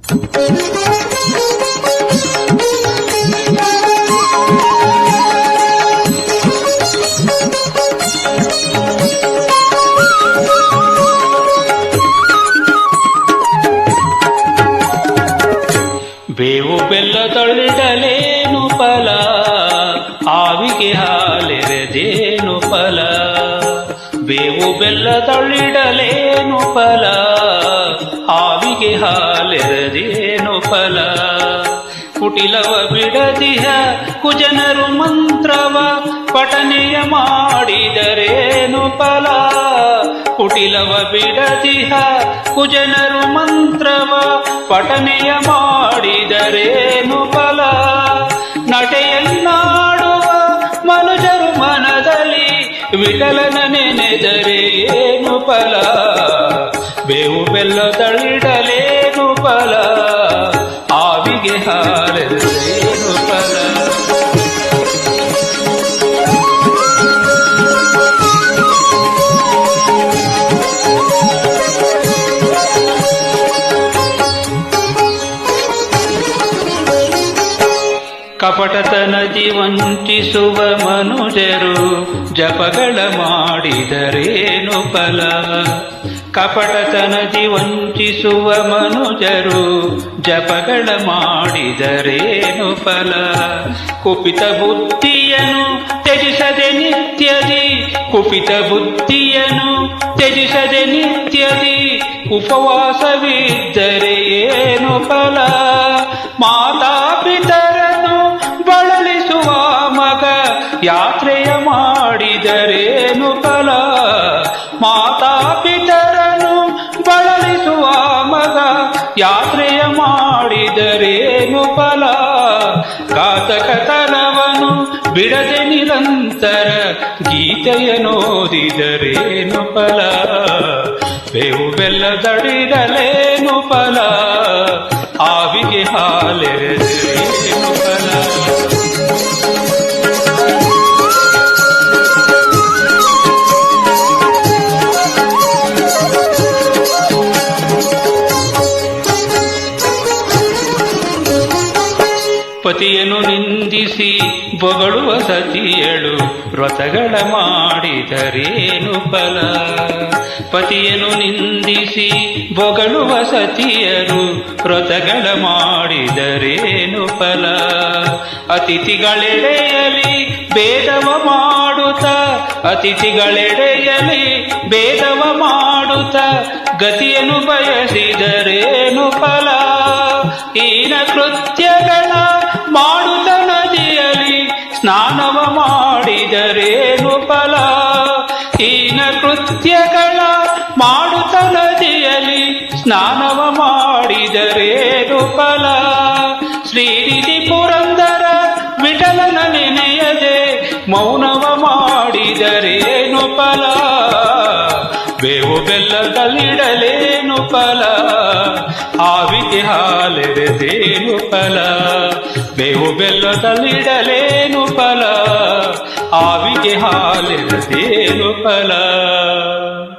ಬೇವು ಬೆಲ್ಲ ತೊಳೆದಲೇನು ಫಲ, ಆವಿಗೆ ಹಾಲೆರೆದೇನು ಫಲ. ಬೇವು ಬೆಲ್ಲ ತೊಳೆದಲೇನು ಫಲ, ಆವಿಗೆ ಹಾಲೆರೆದೇನು ಫಲ. ಕುಟಿಲವ ಬಿಡದಿಹ ಕುಜನರು ಮಂತ್ರವ ಪಠನೆಯ ಮಾಡಿದರೇನು ಫಲ. ಕುಟಿಲವ ಬಿಡದಿಹ ಕುಜನರು ಮಂತ್ರವ ಪಠನೆಯ ಮಾಡಿದರೇನು ಫಲ. ನಟೆಯನ್ನಾಡುವ ಮನುಜರು ಮನದಲ್ಲಿ ವಿಠಲನ ನೆನೆದರೆ ಏನು ಫಲ. ಬೇವು ಬೆಲ್ಲ ತಳಿಡಲೇನು ಫಲ, ಆವಿಗೆ ಹಾಲೆರೆದೇನು ಫಲ. ಕಪಟತನದಿ ವಂಚಿಸುವ ಮನುಜರು ಜಪಗಳ ಮಾಡಿದರೇನು ಫಲ. ಕಪಟತನದಿ ವಂಚಿಸುವ ಮನುಜರು ಜಪಗಳ ಮಾಡಿದರೇನು ಫಲ. ಕುಪಿತ ಬುದ್ಧಿಯನು ತ್ಯಜಿಸದೆ ನಿತ್ಯದಿ, ಕುಪಿತ ಬುದ್ಧಿಯನು ತ್ಯಜಿಸದೆ ನಿತ್ಯದಿ ಉಪವಾಸವಿದ್ದರೆ ಏನು ಫಲ. ಮಾತಾಪಿತರನು ಬಳಲಿಸುವ ಮಗ ಯಾತ್ರೆಯ ಮಾಡಿದರೇನು ಫಲ. ಮಾತಾಪಿತರನು ಬಳಲಿಸುವ ಮಗ ಯಾತ್ರೆಯ ಮಾಡಿದರೇನು ಫಲ. ಘಾತಕತನವನು ಬಿಡದೆ ನಿರಂತರ ಗೀತೆಯನೋದಿದರೇನು ಫಲ. ಬೇವು ಬೆಲ್ಲ ತಡಿದಲೇನು ಫಲ, ಆವಿಗೆ ಹಾಲೆರೆದೇನು ಫಲ. ಪತಿಯನ್ನು ನಿಂದಿಸಿ ಬೊಗಳುವ ಸತಿಯಳು ವ್ರತಗಳ ಮಾಡಿದರೇನು ಫಲ. ಪತಿಯನ್ನು ನಿಂದಿಸಿ ಬೊಗಳುವ ಸತಿಯರು ವ್ರತಗಳ ಮಾಡಿದರೇನು ಫಲ. ಅತಿಥಿಗಳೆಡೆಯಲಿ ಭೇದವ ಮಾಡುತ್ತ, ಅತಿಥಿಗಳೆಡೆಯಲಿ ಭೇದವ ಮಾಡುತ್ತ ಗತಿಯನ್ನು ಬಯಸಿದರೇನು ಫಲ. ಹೀನ ಕೃತ್ಯಗಳ ಮಾಡುತ್ತ ನದಿಯಲಿ ಸ್ನಾನವ ಮಾಡಿದರೇನು ಫಲ. ಹೀನ ಕೃತ್ಯಗಳ ಮಾಡುತ್ತ ನದಿಯಲಿ ಸ್ನಾನವ ಮಾಡಿದರೇನು ಫಲ. ಶ್ರೀನಿಧಿ ಪುರಂದರ ವಿಠಲನ ನೆನೆಯದೆ ಮೌನವ ಮಾಡಿದರೇನು ಫಲ. ಬೇವು ಬೆಲ್ಲ ತಳಿಡಲೇನು ಫಲ, ಆವಿಗೆ ಹಾಲೆರೆದೇನು ಫಲ. ಬೇವು ಬೆಲ್ಲ ತಳಿಡಲೇನು ಫಲ, ಆವಿಗೆ ಹಾಲೆರೆದೇನು ಫಲ.